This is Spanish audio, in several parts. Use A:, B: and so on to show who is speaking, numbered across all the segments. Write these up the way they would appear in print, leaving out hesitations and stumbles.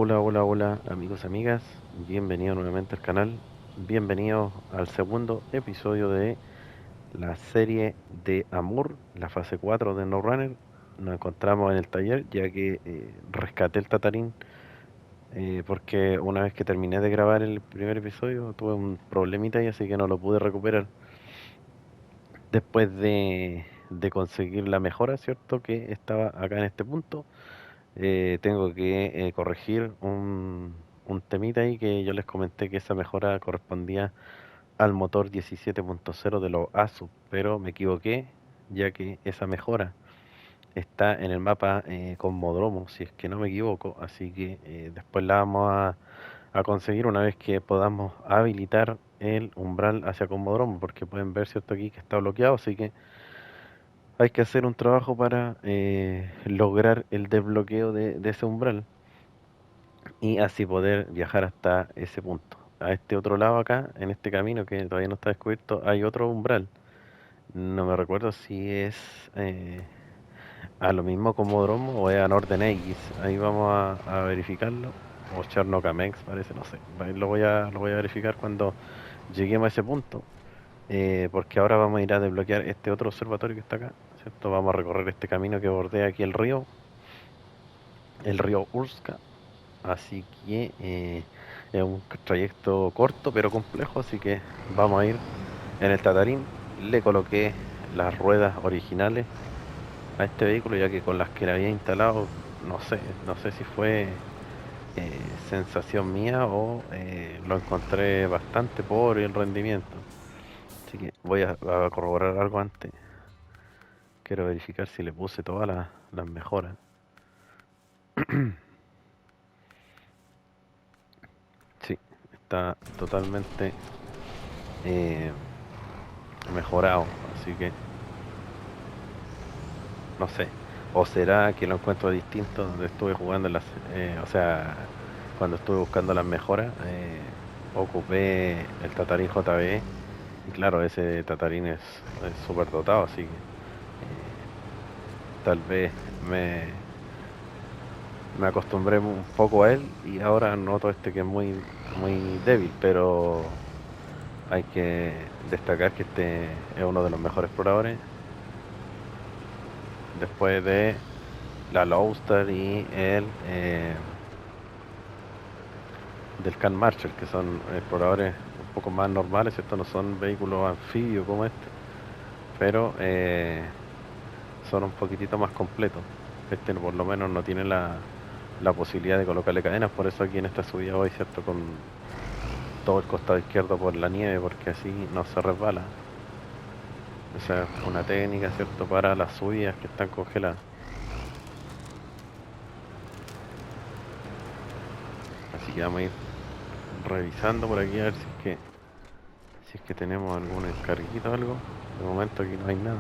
A: Hola, hola, hola, amigos, amigas. Bienvenidos nuevamente al canal. Bienvenidos al segundo episodio de la serie de Amor, la fase 4 de No Runner. Nos encontramos en el taller ya que rescaté el Tatarín porque una vez que terminé de grabar el primer episodio tuve un problemita y así que no lo pude recuperar. Después de conseguir la mejora, ¿cierto? Que estaba acá en este punto. Tengo que corregir un temita ahí que yo les comenté que esa mejora correspondía al motor 17.0 de los ASUS, pero me equivoqué, ya que esa mejora está en el mapa Cosmodromo, si es que no me equivoco, así que después la vamos a conseguir una vez que podamos habilitar el umbral hacia Cosmodromo, porque pueden ver, cierto, aquí que está bloqueado, así que hay que hacer un trabajo para lograr el desbloqueo de ese umbral y así poder viajar hasta ese punto. A este otro lado acá, en este camino que todavía no está descubierto, hay otro umbral. No me recuerdo si es a lo mismo Comodromo o es a Norden X. Ahí vamos a verificarlo. O Chernocamex parece, no sé. Ahí lo voy a verificar cuando lleguemos a ese punto. Porque ahora vamos a ir a desbloquear este otro observatorio que está acá, ¿cierto? Vamos a recorrer este camino que bordea aquí el río Urska. Así que es un trayecto corto pero complejo, así que vamos a ir en el Tatarín. Le coloqué las ruedas originales a este vehículo ya que con las que le había instalado, no sé si fue sensación mía o lo encontré bastante pobre el rendimiento. Así que voy a corroborar algo antes. Quiero verificar si le puse todas las mejoras. Sí, está totalmente eh, mejorado, así que no sé. O será que lo encuentro distinto donde estuve jugando o sea, cuando estuve buscando las mejoras, ocupé el Tatarín JB y claro, ese Tatarín es súper dotado, así que tal vez me, me acostumbré un poco a él y ahora noto este que es muy débil, pero hay que destacar que este es uno de los mejores exploradores después de la Lowstar y el del Can Marshall, que son exploradores un poco más normales, ¿cierto? No son vehículos anfibios como este, pero son un poquitito más completos. Este por lo menos no tiene la posibilidad de colocarle cadenas, por eso aquí en esta subida voy, ¿cierto? Con todo el costado izquierdo por la nieve, porque así no se resbala. Esa es una técnica, ¿cierto? Para las subidas que están congeladas. Así que vamos a ir revisando por aquí a ver si es que tenemos algún encarguito o algo. De momento aquí no hay nada.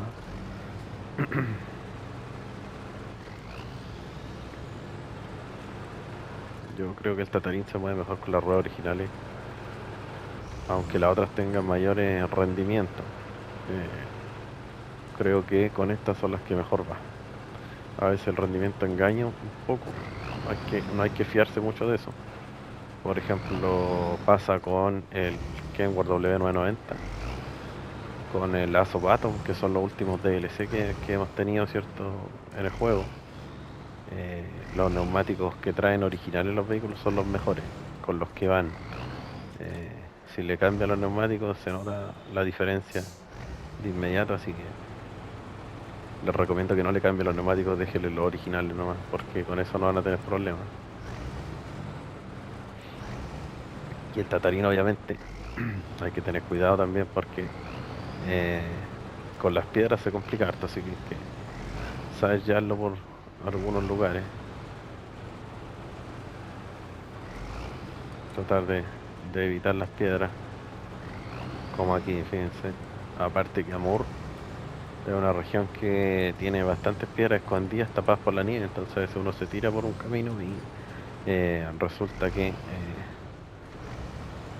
A: Yo creo que el Tatarín se mueve mejor con las ruedas originales, aunque las otras tengan mayores rendimientos. Creo que con estas son las que mejor va. A veces el rendimiento engaña un poco, no hay que fiarse mucho de eso. Por ejemplo, pasa con el Kenworth W990, con el Aso Atom, que son los últimos DLC que hemos tenido, ¿cierto? En el juego. Los neumáticos que traen originales los vehículos son los mejores, con los que van. Eh, si le cambian los neumáticos se nota la diferencia de inmediato, así que les recomiendo que no le cambien los neumáticos, déjenle los originales nomás, porque con eso no van a tener problemas. Y el Tatarino obviamente hay que tener cuidado también porque eh, con las piedras se complica harto, así que hay que saber llevarlo por algunos lugares. Tratar de evitar las piedras, como aquí, fíjense. Aparte que Amur es una región que tiene bastantes piedras escondidas tapadas por la nieve, entonces a veces uno se tira por un camino y resulta que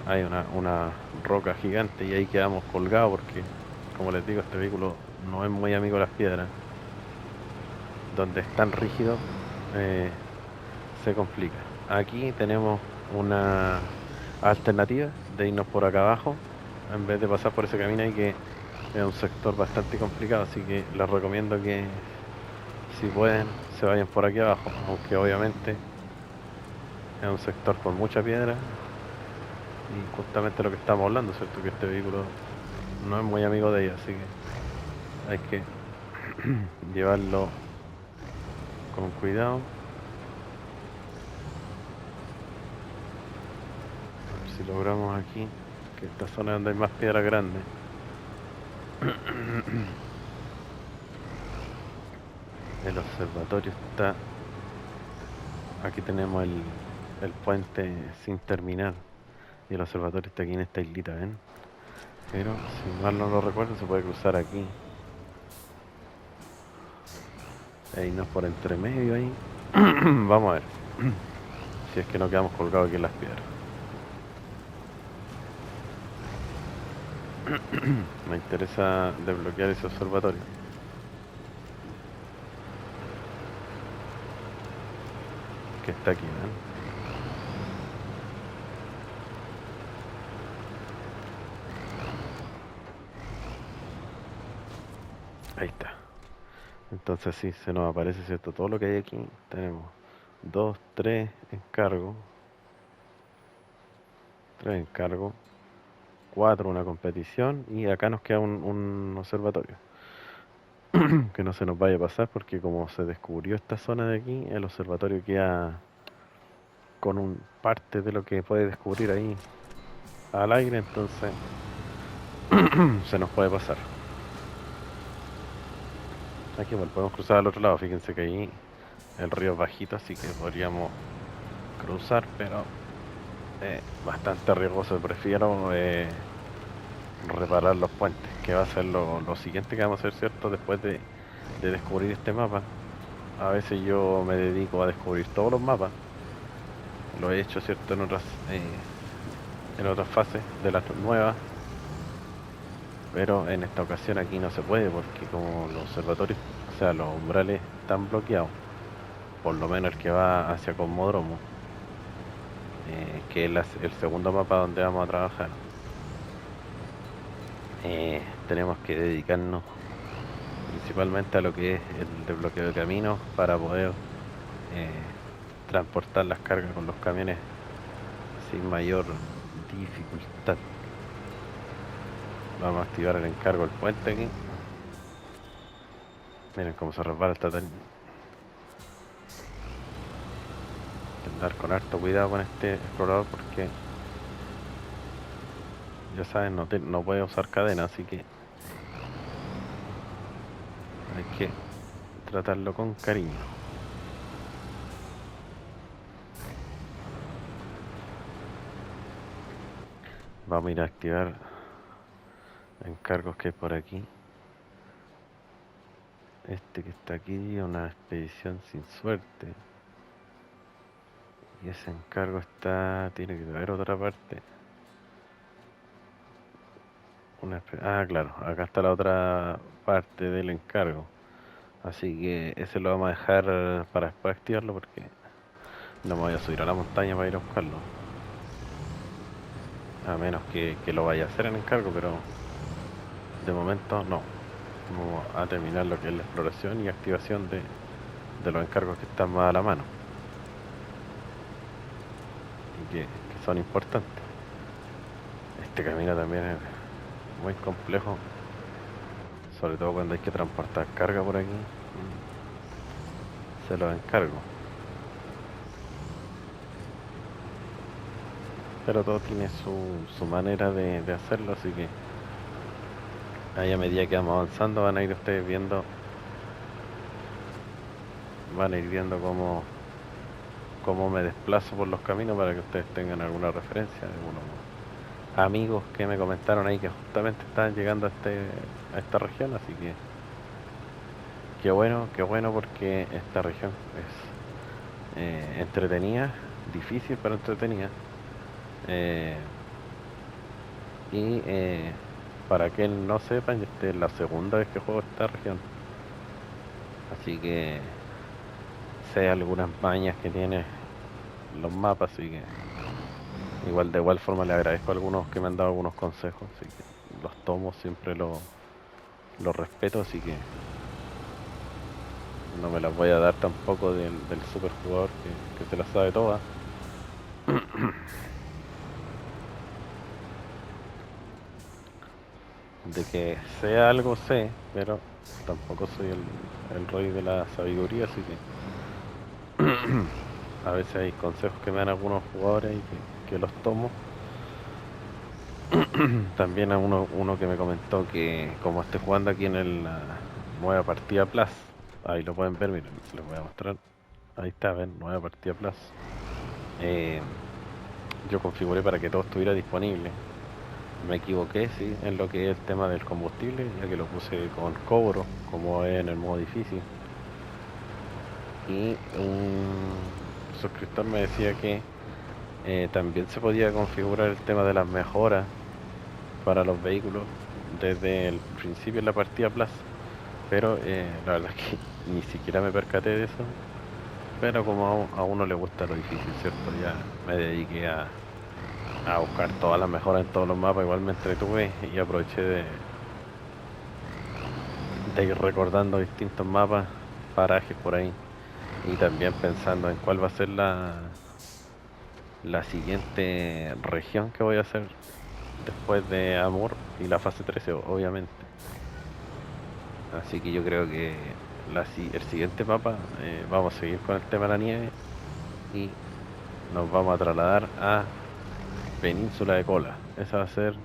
A: hay una roca gigante y ahí quedamos colgados porque, como les digo, este vehículo no es muy amigo de las piedras. Donde es tan rígido, eh, se complica. Aquí tenemos una alternativa de irnos por acá abajo en vez de pasar por ese camino ahí, que es un sector bastante complicado, así que les recomiendo que si pueden se vayan por aquí abajo, aunque obviamente es un sector con mucha piedra y justamente lo que estamos hablando, ¿cierto? Que este vehículo no es muy amigo de ella, así que hay que llevarlo con cuidado. A ver si logramos aquí, que esta zona donde hay más piedra grande. El observatorio está... Aquí tenemos el puente sin terminar y el observatorio está aquí en esta islita, ¿ven? Pero si mal no lo recuerdo se puede cruzar aquí e irnos por entre medio ahí. Vamos a ver si es que no quedamos colgados aquí en las piedras. Me interesa desbloquear ese observatorio, que está aquí, ¿ven? Ahí está. Entonces sí, se nos aparece, ¿cierto? Todo lo que hay aquí. Tenemos 2, 3 encargos, 3 encargos, 4 una competición y acá nos queda un observatorio. Que no se nos vaya a pasar porque como se descubrió esta zona de aquí, el observatorio queda con un parte de lo que puede descubrir ahí al aire, entonces se nos puede pasar. Aquí bueno, podemos cruzar al otro lado, fíjense que ahí el río es bajito, así que podríamos cruzar, pero bastante riesgoso. Prefiero reparar los puentes, que va a ser lo siguiente que vamos a hacer, ¿cierto? Después de descubrir este mapa. A veces yo me dedico a descubrir todos los mapas. Lo he hecho, ¿cierto? En otras fases de las nuevas. Pero en esta ocasión aquí no se puede porque como los observatorios, o sea, los umbrales están bloqueados. Por lo menos el que va hacia Cosmódromo, que es el segundo mapa donde vamos a trabajar. Tenemos que dedicarnos principalmente a lo que es el desbloqueo de caminos para poder eh, transportar las cargas con los camiones sin mayor dificultad. Vamos a activar el encargo del puente aquí. Miren cómo se resbala esta tal. Andar con harto cuidado con este explorador porque ya saben, no puede usar cadena, así que hay que tratarlo con cariño. Vamos a ir a activar encargos que hay por aquí. Este que está aquí, una expedición sin suerte. Y ese encargo tiene que haber otra parte. Claro, acá está la otra parte del encargo. Así que ese lo vamos a dejar para después activarlo porque no me voy a subir a la montaña para ir a buscarlo. A menos que lo vaya a hacer en encargo, pero de momento no. Vamos a terminar lo que es la exploración y activación de los encargos que están más a la mano y que son importantes. Este camino también es muy complejo, sobre todo cuando hay que transportar carga por aquí. Se los encargo, pero todo tiene su manera de hacerlo, así que ahí a medida que vamos avanzando van a ir ustedes viendo, van a ir viendo cómo me desplazo por los caminos para que ustedes tengan alguna referencia, algunos amigos que me comentaron ahí que justamente estaban llegando a esta región, así que qué bueno porque esta región es entretenida, difícil pero entretenida. Y para que no sepan, esta es la segunda vez que juego esta región, así que sé algunas mañas que tiene los mapas, así que igual de igual forma le agradezco a algunos que me han dado algunos consejos, así que los tomo, siempre los respeto, así que no me las voy a dar tampoco del super jugador que se las sabe todas. De que sea algo sé, pero tampoco soy el rey de la sabiduría, así que a veces hay consejos que me dan algunos jugadores y que los tomo. También a uno que me comentó que como estoy jugando aquí en la nueva partida Plus, ahí lo pueden ver, miren, se los voy a mostrar. Ahí está, ven, nueva partida Plus. Eh, yo configuré para que todo estuviera disponible. Me equivoqué, sí, en lo que es el tema del combustible, ya que lo puse con cobro, como es en el modo difícil. Y un suscriptor me decía que también se podía configurar el tema de las mejoras para los vehículos desde el principio en la partida Plus, pero la verdad es que ni siquiera me percaté de eso. Pero como a uno le gusta lo difícil, ¿cierto? Ya me dediqué a buscar todas las mejoras en todos los mapas, igual me entretuve y aproveché de ir recordando distintos mapas, parajes por ahí, y también pensando en cuál va a ser la siguiente región que voy a hacer después de Amur y la fase 13, obviamente. Así que yo creo que el siguiente mapa vamos a seguir con el tema de la nieve y nos vamos a trasladar a Península de Kola. Esa va a ser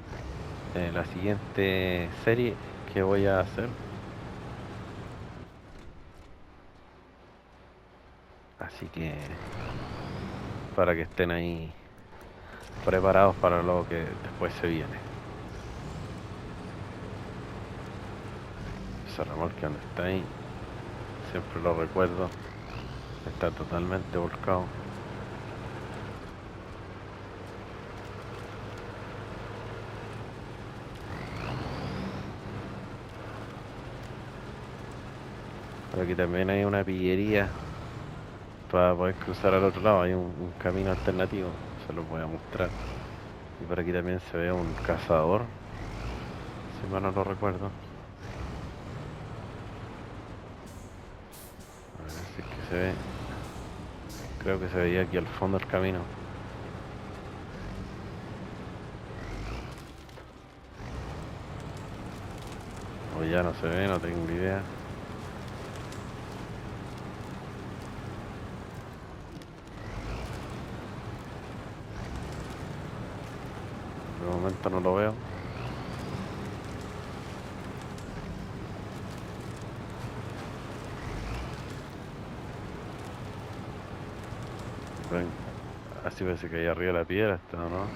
A: la siguiente serie que voy a hacer. Así que para que estén ahí preparados para lo que después se viene. Ese remolque donde está ahí, siempre lo recuerdo, está totalmente volcado. Por aquí también hay una pillería para poder cruzar al otro lado, hay un camino alternativo, se los voy a mostrar. Y por aquí también se ve un cazador, si mal no lo recuerdo. A ver si es que se ve. Creo que se veía aquí al fondo del camino. O ya no se ve, no tengo ni idea. De momento no lo veo. Ven, así parece que ahí arriba de la piedra está, ¿no? No.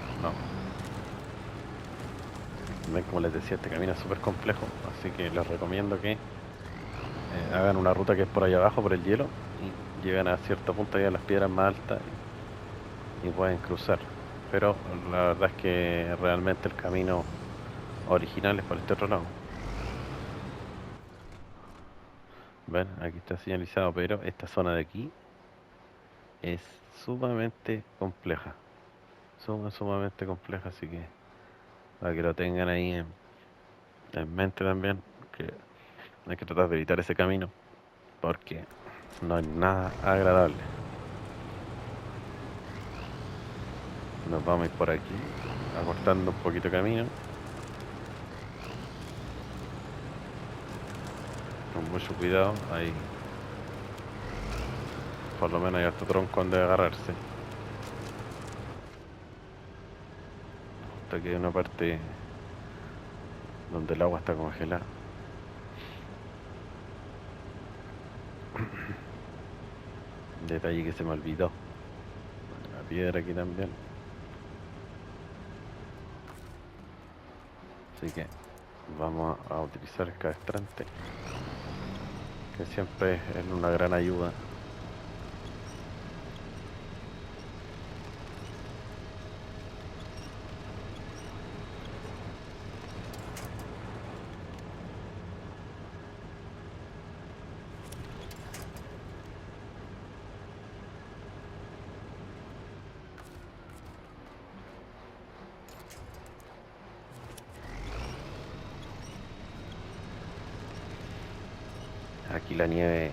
A: Ven, como les decía, este camino es súper complejo, así que les recomiendo que hagan una ruta que es por ahí abajo, por el hielo, y llegan a cierto punto ahí a las piedras más altas y pueden cruzar. Pero la verdad es que realmente el camino original es por este otro lado. Ven, aquí está señalizado, pero esta zona de aquí es sumamente compleja. Sumamente compleja, así que para que lo tengan ahí en mente también, que hay que tratar de evitar ese camino, porque no es nada agradable. Nos vamos a ir por aquí, acortando un poquito de camino, con mucho cuidado. Ahí por lo menos hay harto tronco donde agarrarse. Hasta que hay una parte donde el agua está congelada. Detalle que se me olvidó. La piedra aquí también. Así que vamos a utilizar el cabestrante, que siempre es una gran ayuda. aquí la nieve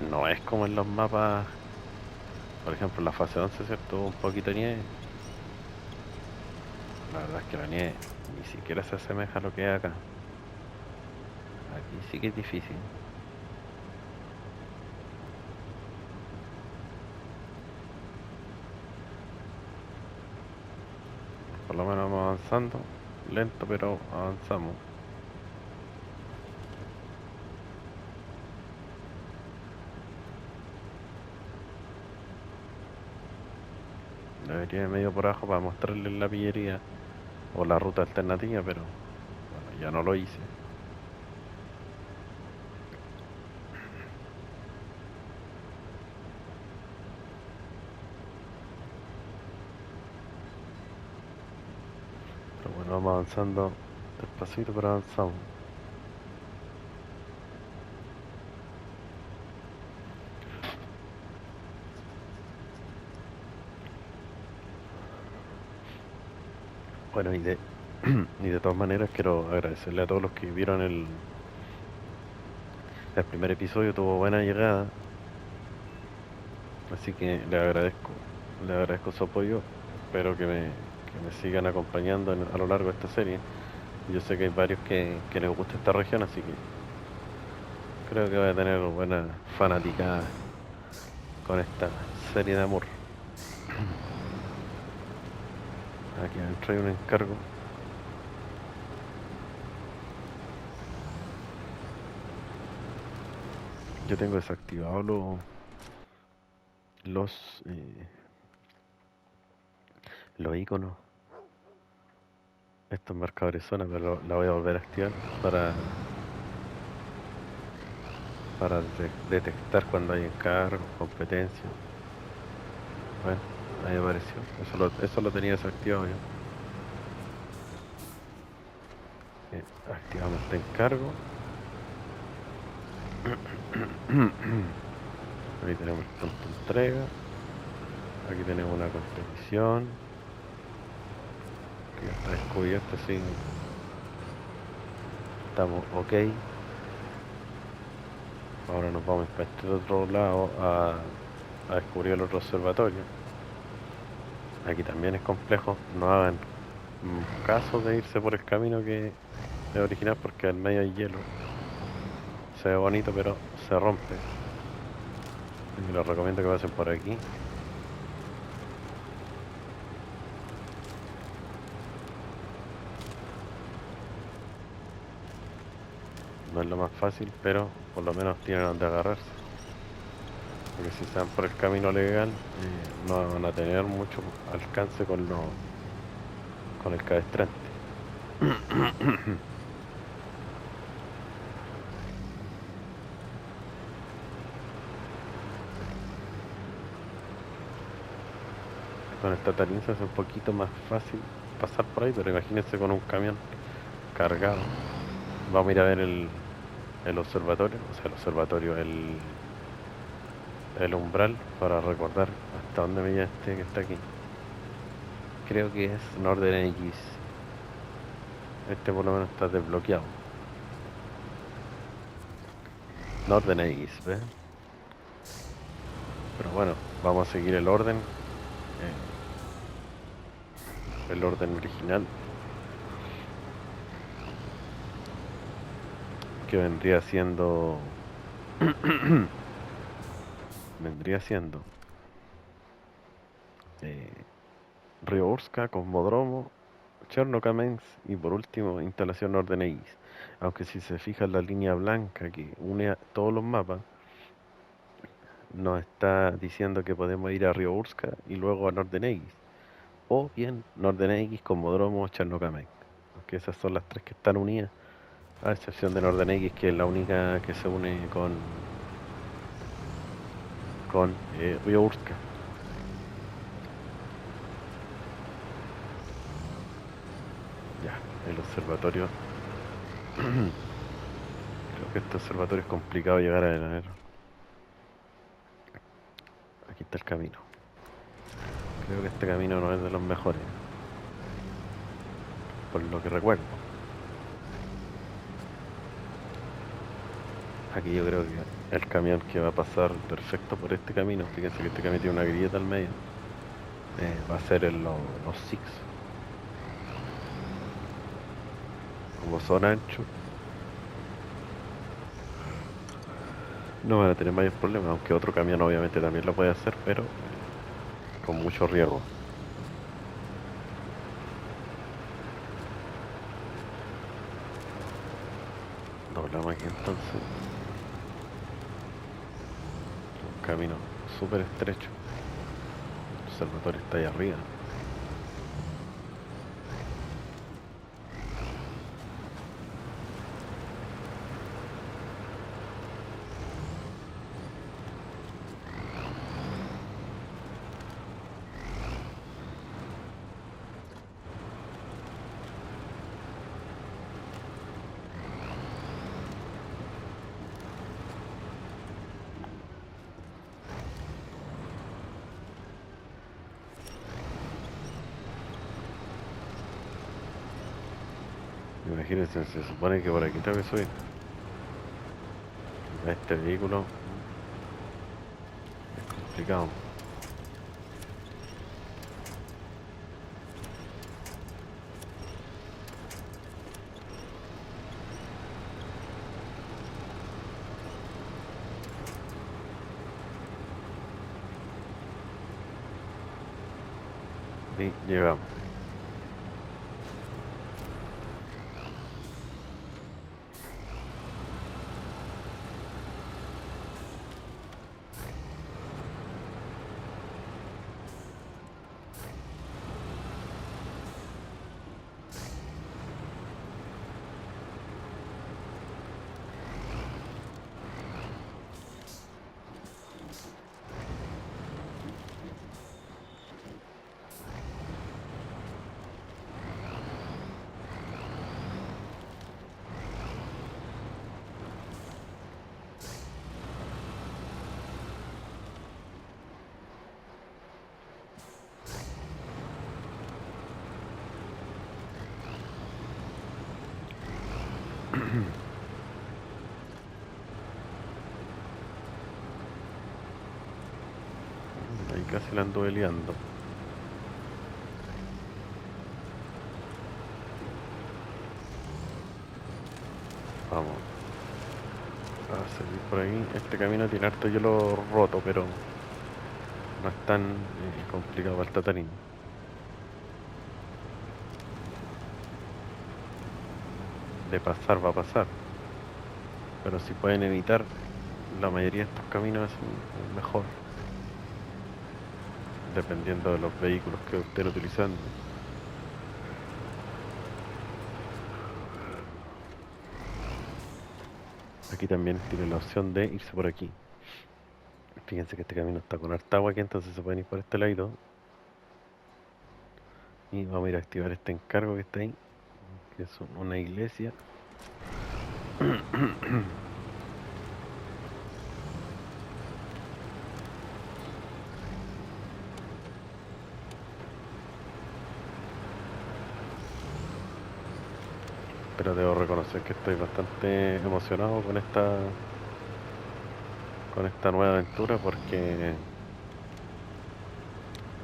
A: no es como en los mapas, por ejemplo en la fase 11, ¿cierto? Hubo un poquito de nieve. La verdad es que la nieve ni siquiera se asemeja a lo que hay acá. Aquí sí que es difícil. Por lo menos vamos avanzando. Lento, pero avanzamos. Debería ir medio por abajo para mostrarles la pillería o la ruta alternativa, pero bueno, ya no lo hice. Pero bueno, vamos avanzando despacito, pero avanzamos. Bueno, y de todas maneras quiero agradecerle a todos los que vieron el primer episodio, tuvo buena llegada, así que le agradezco su apoyo, espero que me sigan acompañando a lo largo de esta serie. Yo sé que hay varios que les gusta esta región, así que creo que voy a tener buena fanaticada con esta serie de amor. Aquí adentro hay un encargo. Yo tengo desactivados los, eh, los iconos, estos marcadores zona, pero la voy a volver a activar para, detectar cuando hay encargos, competencia. Bueno, ahí apareció. Eso lo tenía desactivado yo. Activamos este encargo. Ahí tenemos el punto de entrega. Aquí tenemos una competición que ya está descubierta, así estamos ok. Ahora nos vamos para este otro lado a descubrir el otro observatorio. Aquí también es complejo, no hagan caso de irse por el camino que es original porque al medio hay hielo. Se ve bonito pero se rompe. Y les recomiendo que pasen por aquí. No es lo más fácil, pero por lo menos tienen donde agarrarse. Porque si se van por el camino legal, no van a tener mucho alcance con el cabestrante. Con esta talinza es un poquito más fácil pasar por ahí, pero imagínense con un camión cargado. Vamos a ir a ver el observatorio, o sea, el observatorio, el umbral, para recordar hasta dónde me lleva este que está aquí. Creo que es Norden X. Este por lo menos está desbloqueado. Norden X, ¿ves? Pero bueno, vamos a seguir el orden original, que vendría siendo eh, Riourska, Cosmodromo, Chernokamens y por último instalación Norden X. Aunque si se fija en la línea blanca que une a todos los mapas, nos está diciendo que podemos ir a Riourska y luego a Norden X, o bien Norden X, Cosmodromo, Chernokamens, porque esas son las tres que están unidas, a excepción de Norden X, que es la única que se une con Riourska. Ya, el observatorio. Creo que este observatorio es complicado llegar a ver. Aquí está el camino. Creo que este camino no es de los mejores, por lo que recuerdo. Aquí yo creo que el camión que va a pasar perfecto por este camino, fíjense que este camino tiene una grilleta al medio, va a ser los Six. Como son anchos, no van a tener mayores problemas, aunque otro camión obviamente también lo puede hacer, pero con mucho riesgo. Doblamos aquí entonces, un camino súper estrecho. El observatorio está ahí arriba. Imagínense, se supone que por aquí tengo que subir. A este vehículo es complicado. Y llegamos. Ahí casi la anduve liando. Vamos a seguir por ahí. Este camino tiene harto hielo roto, pero no es tan complicado para el tatarín. De pasar va a pasar. Pero si pueden evitar la mayoría de estos caminos es mejor. Dependiendo de los vehículos que estén utilizando. Aquí también tiene la opción de irse por aquí. Fíjense que este camino está con harta agua aquí, entonces se pueden ir por este lado. Y vamos a ir a activar este encargo que está ahí, que es una iglesia. Pero debo reconocer que estoy bastante emocionado con esta nueva aventura porque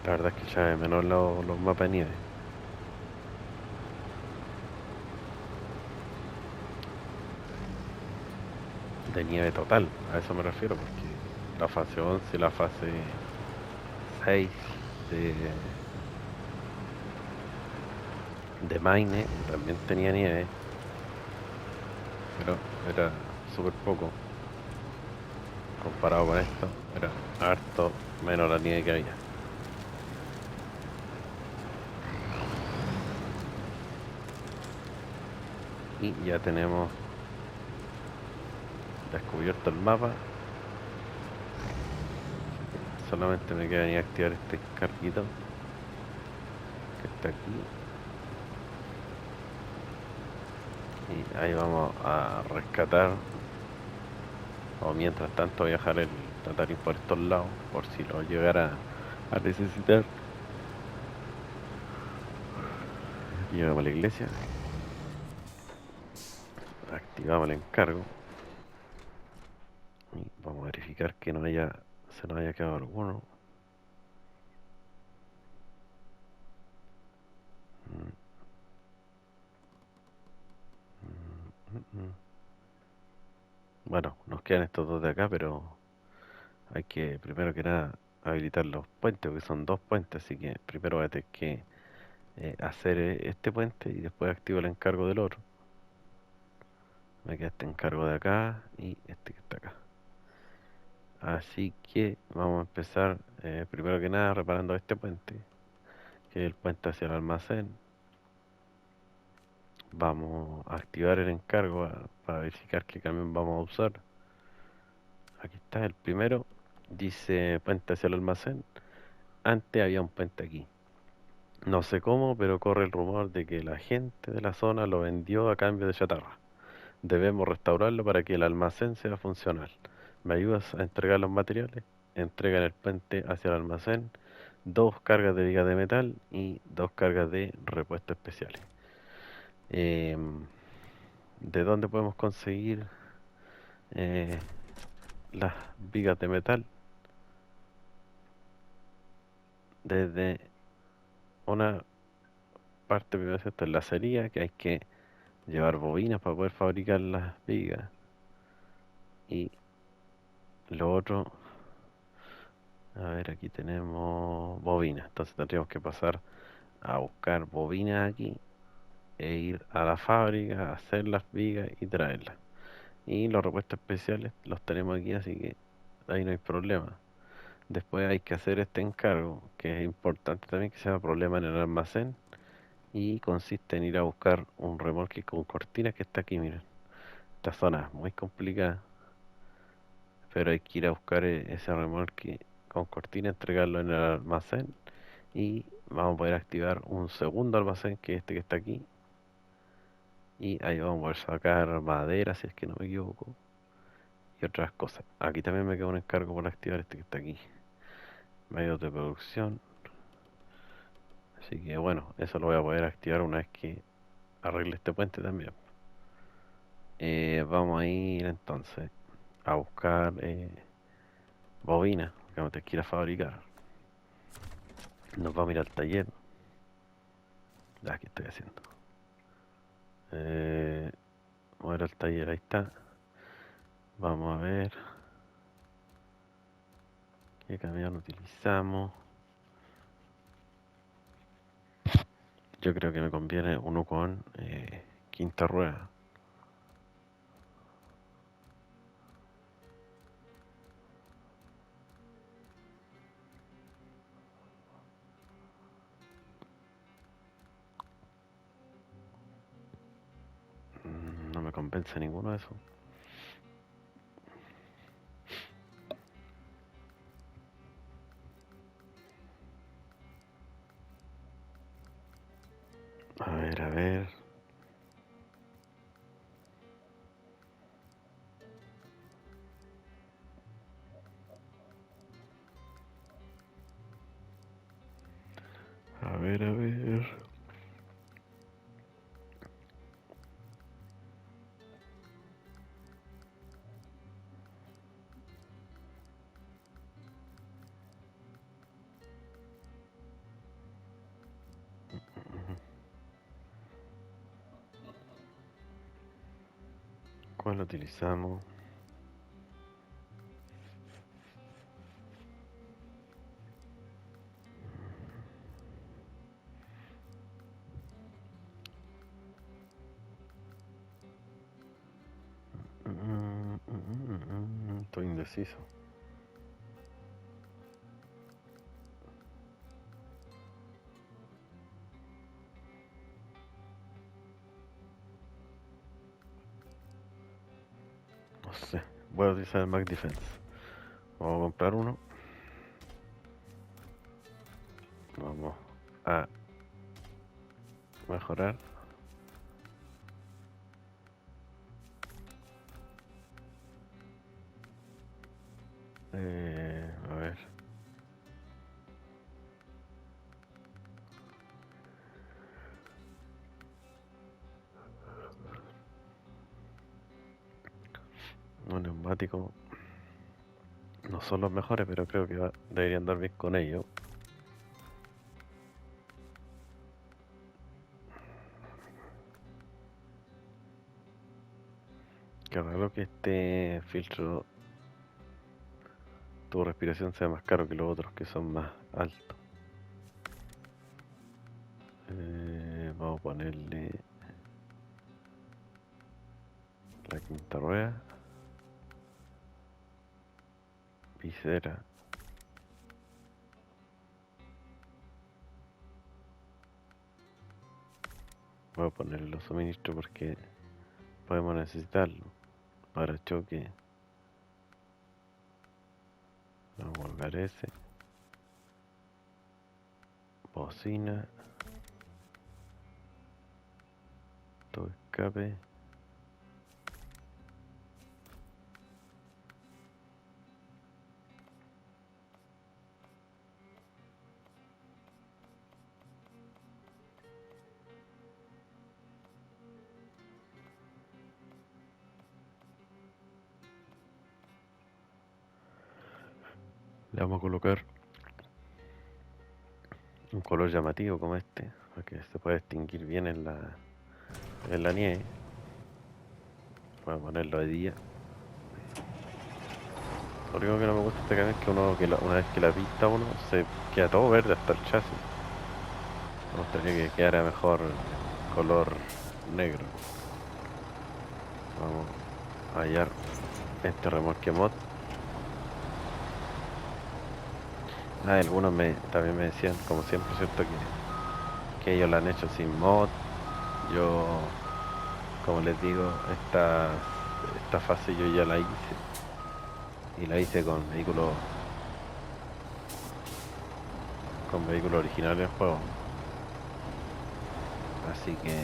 A: la verdad es que ya de menos los mapas de nieve. De nieve total, a eso me refiero, porque la fase 11 y la fase 6 de, de Maine también tenía nieve, pero era súper poco comparado con esto, era harto menos la nieve que había. Y ya tenemos descubierto el mapa. Solamente me queda ni activar este carguito que está aquí. Y ahí vamos a rescatar. O mientras tanto voy a dejar el Tatarín por estos lados, por si lo llegara a necesitar. Llegamos a la iglesia. Activamos el encargo. verificar que no haya, se nos haya quedado alguno. Mm, mm. Bueno, nos quedan estos dos de acá, pero hay que, primero que nada, habilitar los puentes, porque son dos puentes, así que primero voy a tener que hacer este puente y después activo el encargo del otro. Me queda este encargo de acá y este que está acá. Así que vamos a empezar, primero que nada, reparando este puente, que es el puente hacia el almacén. Vamos a activar el encargo para verificar qué camión vamos a usar. Aquí está el primero, dice puente hacia el almacén. Antes había un puente aquí. No sé cómo, pero corre el rumor de que la gente de la zona lo vendió a cambio de chatarra. Debemos restaurarlo para que el almacén sea funcional. ¿Me ayudas a entregar los materiales? Entrega en el puente hacia el almacén dos cargas de vigas de metal y dos cargas de repuestos especiales. Em, ¿De dónde podemos conseguir eh, las vigas de metal? Desde una parte, primero esto es la acería, que hay que llevar bobinas para poder fabricar las vigas. Y lo otro, a ver, aquí tenemos bobinas. Entonces tendríamos que pasar a buscar bobinas aquí e ir a la fábrica, hacer las vigas y traerlas. Y los repuestos especiales los tenemos aquí, así que ahí no hay problema. Después hay que hacer este encargo, que es importante también que sea problema en el almacén. Y consiste en ir a buscar un remolque con cortinas que está aquí, miren. Esta zona es muy complicada, pero hay que ir a buscar ese remolque con cortina, entregarlo en el almacén y vamos a poder activar un segundo almacén que es este que está aquí y ahí vamos a poder sacar madera si es que no me equivoco y otras cosas. Aquí también me queda un encargo por activar este que está aquí, medios de producción, así que bueno, eso lo voy a poder activar una vez que arregle este puente también. Vamos a ir entonces a buscar bobina que vamos a tener que ir a fabricar. Nos vamos a ir al taller. Ya, ¿qué estoy haciendo? Eh, Mover al taller, ahí está. Vamos a ver qué camión utilizamos. Yo creo que me conviene uno con quinta rueda. No me convence ninguno de esos. A ver, a ver. A ver, a ver. ¿Cuál utilizamos? Estoy indeciso. No sé. Voy a utilizar el Mac Defense. Vamos a comprar uno. Vamos a mejorar. A ver. Un neumático. No son los mejores, pero creo que debería andar bien con ellos. Qué raro que este filtro, tu respiración sea más caro que los otros que son más altos. Vamos a ponerle la quinta rueda, visera. Voy a ponerle los suministros porque podemos necesitarlo. Para choque. Vamos a colgar ese. Bocina. Todo escape. Le vamos a colocar un color llamativo como este, para que se pueda distinguir bien en la nieve. Voy a ponerlo de día. Lo único que no me gusta de este camión es que una vez que la pista uno se queda todo verde hasta el chasis. Me gustaría que quedara mejor color negro. Vamos a hallar este remolque mod. Algunos también me decían, como siempre, ¿cierto? Que ellos lo han hecho sin mod. Yo, como les digo, esta fase yo ya la hice. Y la hice con vehículos originales del juego. Así que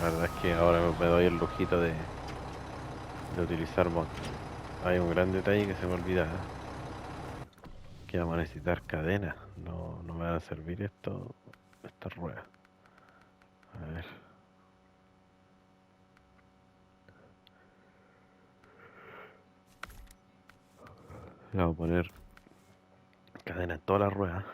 A: la verdad es que ahora me doy el lujito de utilizar mod. Hay un gran detalle que se me olvida, que vamos a necesitar cadenas. No me van a servir estas ruedas. A ver. Le vamos a poner cadena en todas las ruedas.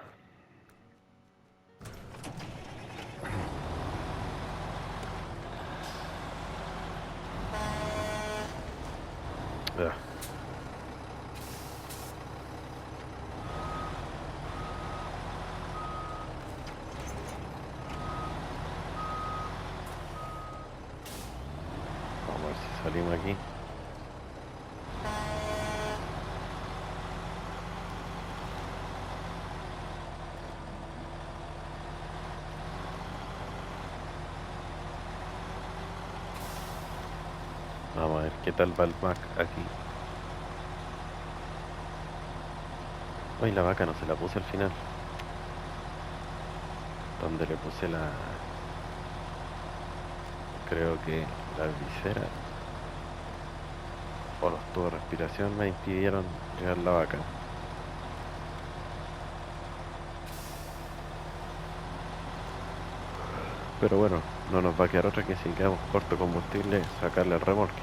A: Ya. Vamos a ver si salimos aquí. Vamos a ver qué tal va el Mac aquí. Hoy la vaca no se la puse al final. Donde le puse creo que la visera o los tubos de respiración me impidieron llegar la vaca. Pero bueno, no nos va a quedar otra que si quedamos corto combustible sacarle el remolque.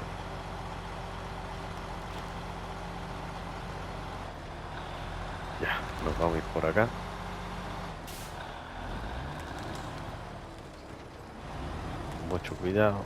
A: Ya, nos vamos a ir por acá. Mucho cuidado.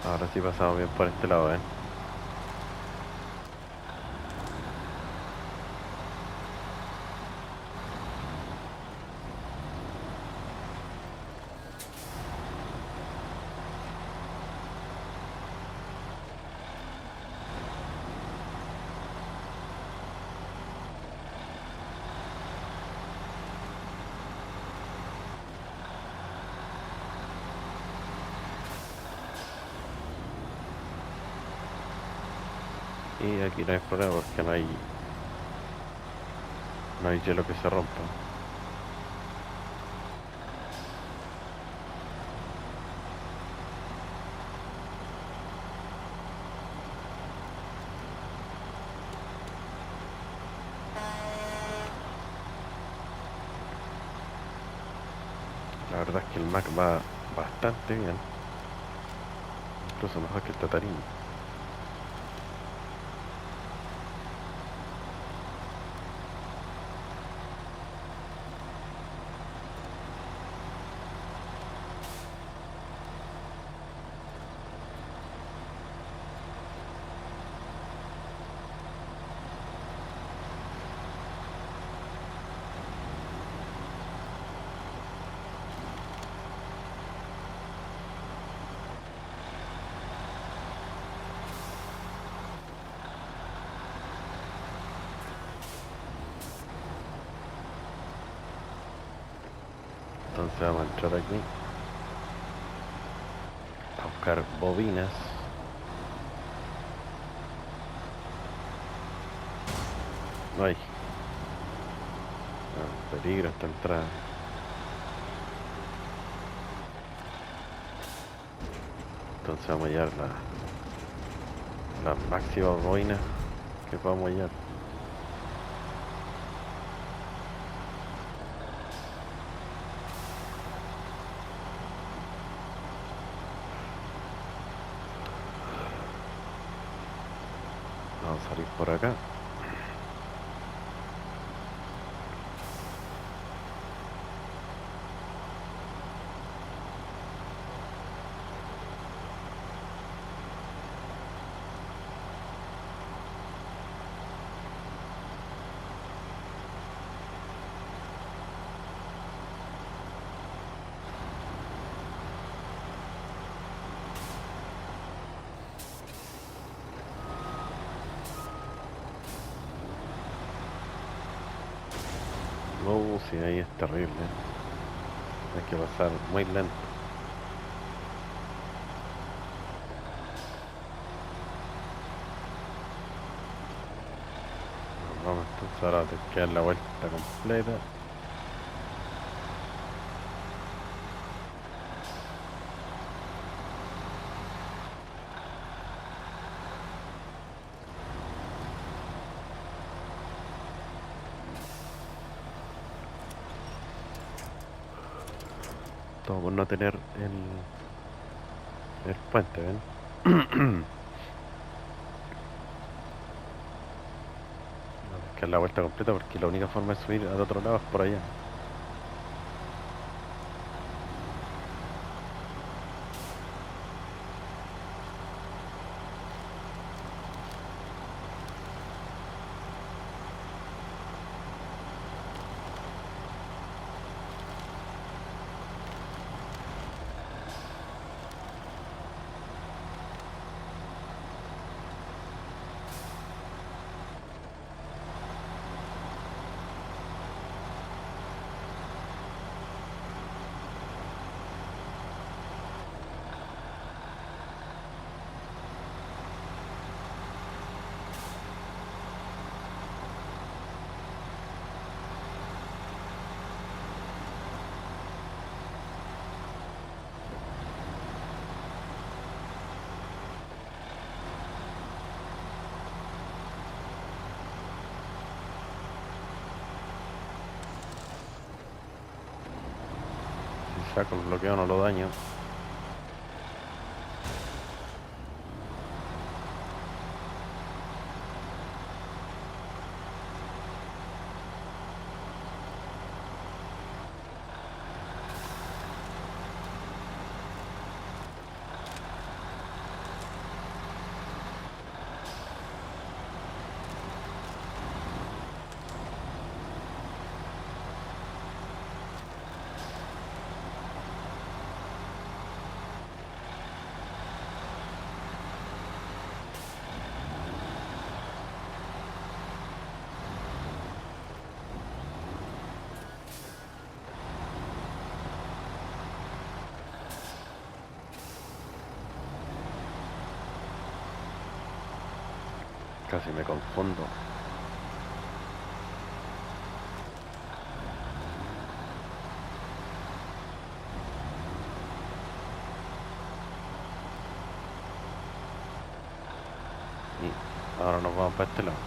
A: Ahora sí pasamos bien por este lado, Y aquí no hay problema porque no hay hielo que se rompa. La verdad es que el Mac va bastante bien, incluso mejor que el Tatarín. Entonces vamos a entrar aquí a buscar bobinas. No hay. Peligro esta entrada. Entonces vamos a hallar las máximas bobinas que podamos hallar. Vamos a salir por acá. Sí, ahí es terrible. Hay que pasar muy lento. Vamos entonces ahora a tener que dar la vuelta completa. Todo por no tener el puente, ¿ven? Vamos a tener que dar la vuelta completa porque la única forma de subir al otro lado es por allá. Si saco el bloqueo no lo daño. Casi me confundo. Y ahora nos vamos para este lado.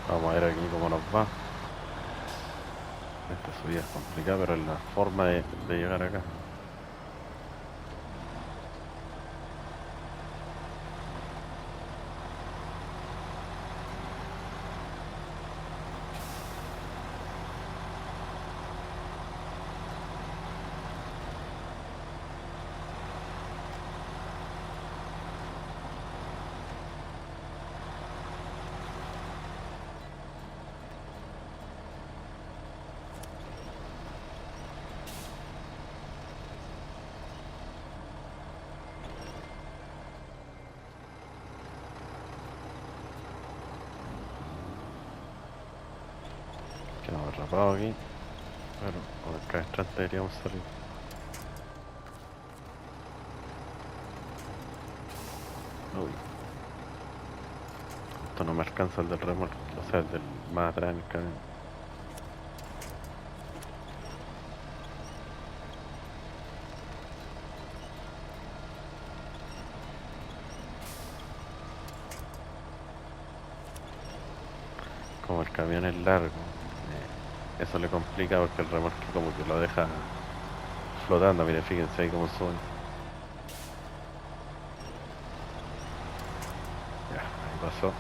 A: Vamos a ver aquí cómo nos va. Esta subida es complicada, pero es la forma de llegar acá. Quedamos atrapados aquí. Pero por acá atrás deberíamos salir. Uy, esto no me alcanza el del remolque, o sea, el del más atrás en el camión. Como el camión es largo, eso le complica porque el remolque como que lo deja flotando. Miren, fíjense ahí cómo sube. Ya, ahí pasó.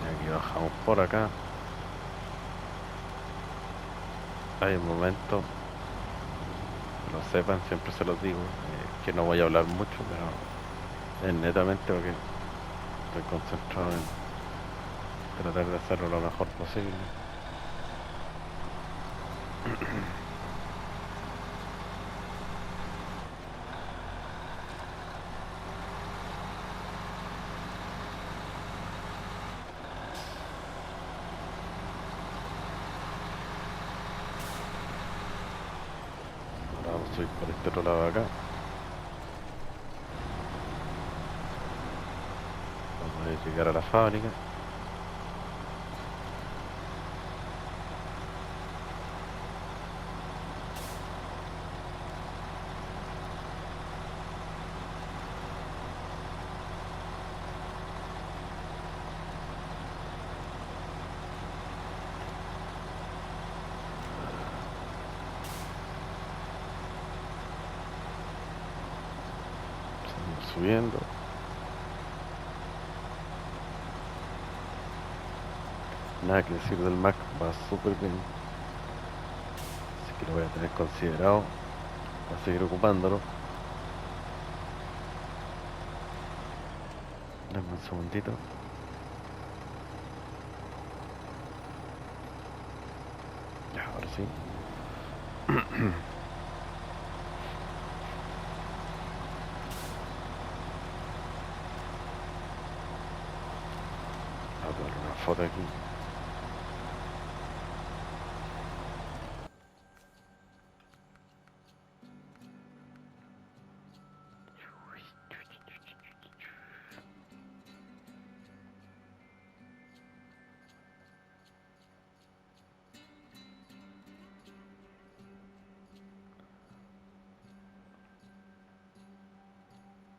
A: Y aquí bajamos por acá. Hay un momento, que lo sepan, siempre se los digo, que no voy a hablar mucho, pero es netamente porque estoy concentrado en tratar de hacerlo lo mejor posible. Ahora vamos a subir por este otro lado de acá. Vamos a llegar a la fábrica. Seguimos subiendo. Nada que decir del Mac, va súper bien. Así que lo voy a tener considerado para seguir ocupándolo. Dame un segundito. Ya, ahora sí. Voy a poner una foto aquí.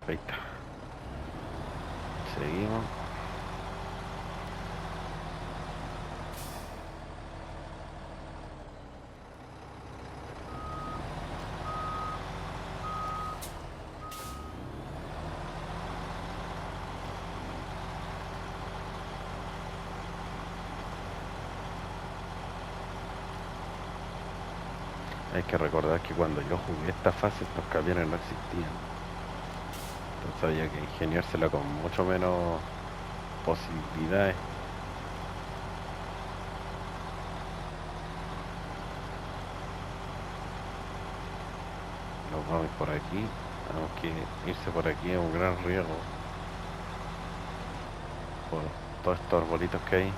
A: Ahí está. Seguimos. Hay que recordar que cuando yo jugué esta fase estos camiones no existían. Entonces había que ingeniársela con mucho menos posibilidades. Nos vamos a ir por aquí. Aunque irse por aquí es un gran riesgo. Por todos estos arbolitos que hay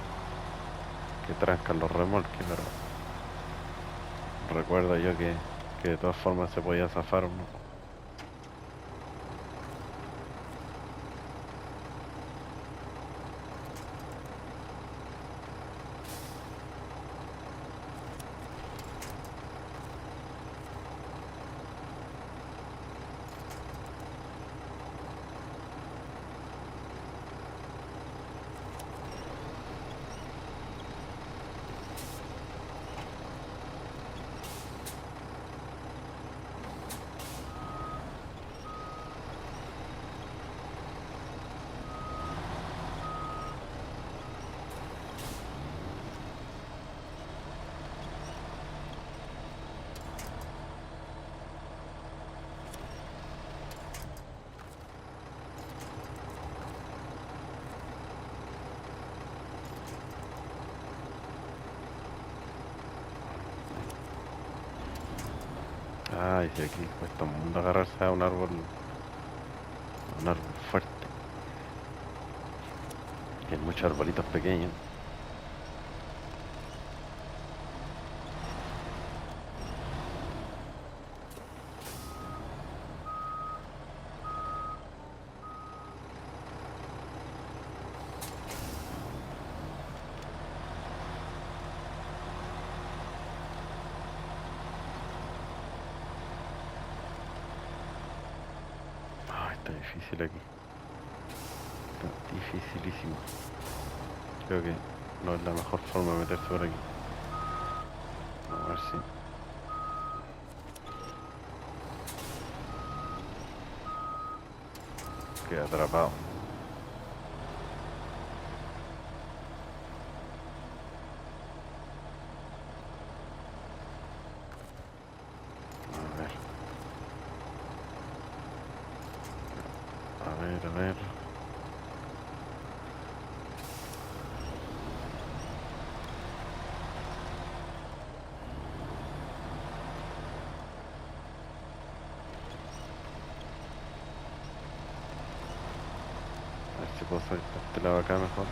A: que trancan los remolques, pero recuerdo yo que de todas formas se podía zafar, ¿no? Ay, si aquí cuesta un mundo agarrarse a un árbol fuerte. Que hay muchos arbolitos pequeños. Ay, está difícil aquí. Está dificilísimo. Creo que no es la mejor forma de meterse por aquí. A ver si queda atrapado. A ver, a ver, a ver. A ver si puedo salir por este lado acá mejor.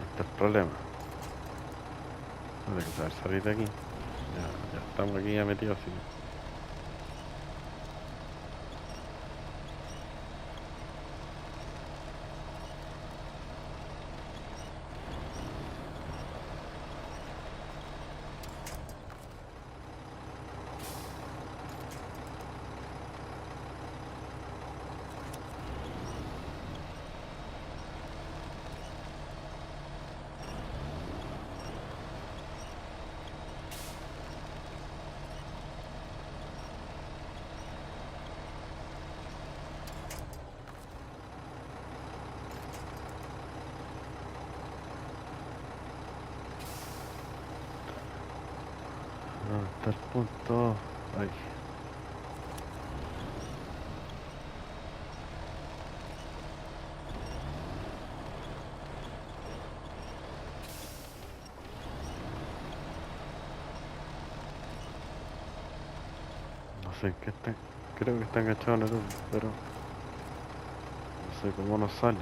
A: Este es el problema. Hay que saber salir de aquí. Ya estamos aquí ya metidos, así que ¿dónde está el punto? Ahí. No sé en qué está. Creo que está enganchado en el otro, pero no sé cómo nos sale.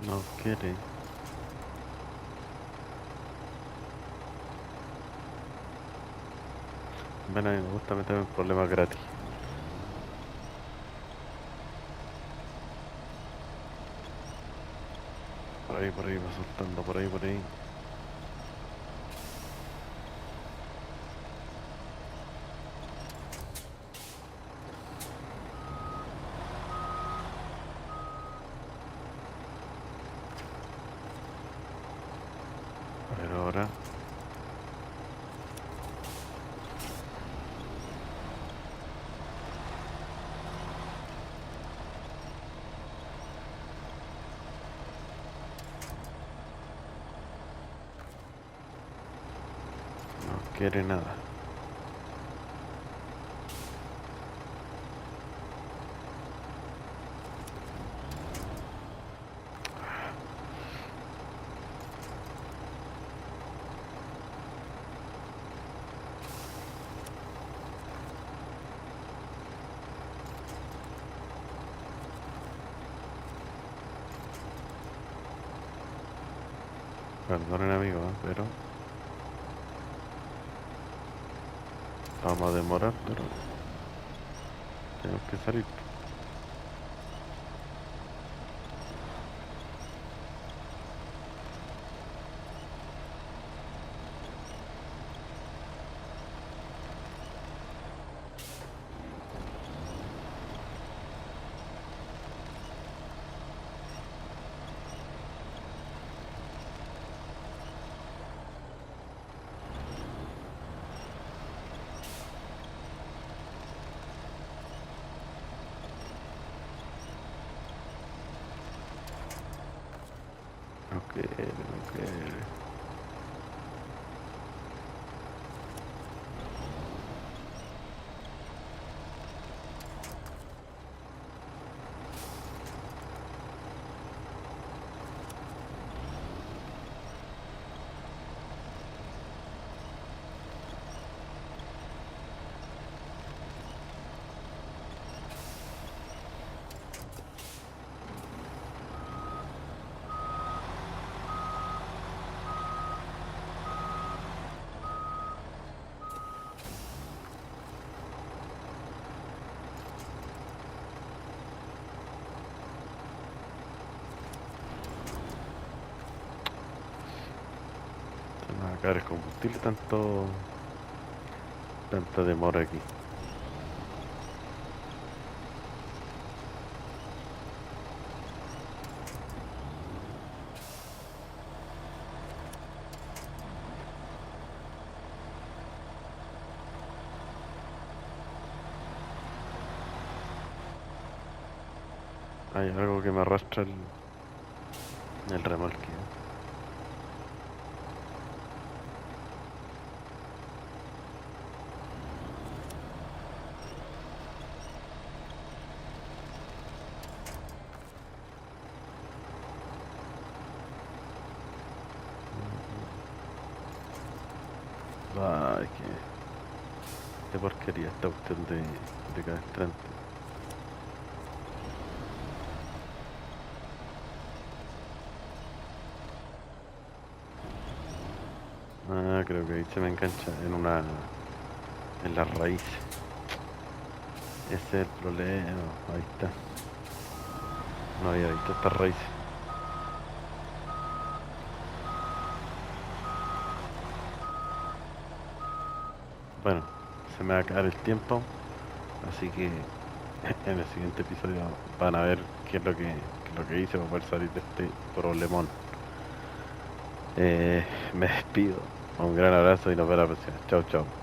A: No quiere. Bueno, a mí me gusta meterme en problemas gratis. Por ahí va soltando, por ahí, por ahí. A ver ahora. No quiere nada. Perdonen amigo, pero vamos a demorar, pero tenemos que salir. No quiere, no quiere. Se me va a acabar el combustible, tanta demora aquí. Hay algo que me arrastra el remolque. Ay, qué porquería esta cuestión de cabestrante. Ah, creo que ahí se me engancha en la raíz. Ese es el problema. Ahí está. No había visto esta raíz. Bueno, se me va a acabar el tiempo. Así que en el siguiente episodio van a ver qué es lo que hice para poder salir de este problemón. Me despido. Un gran abrazo y nos vemos la próxima. Chao, chao.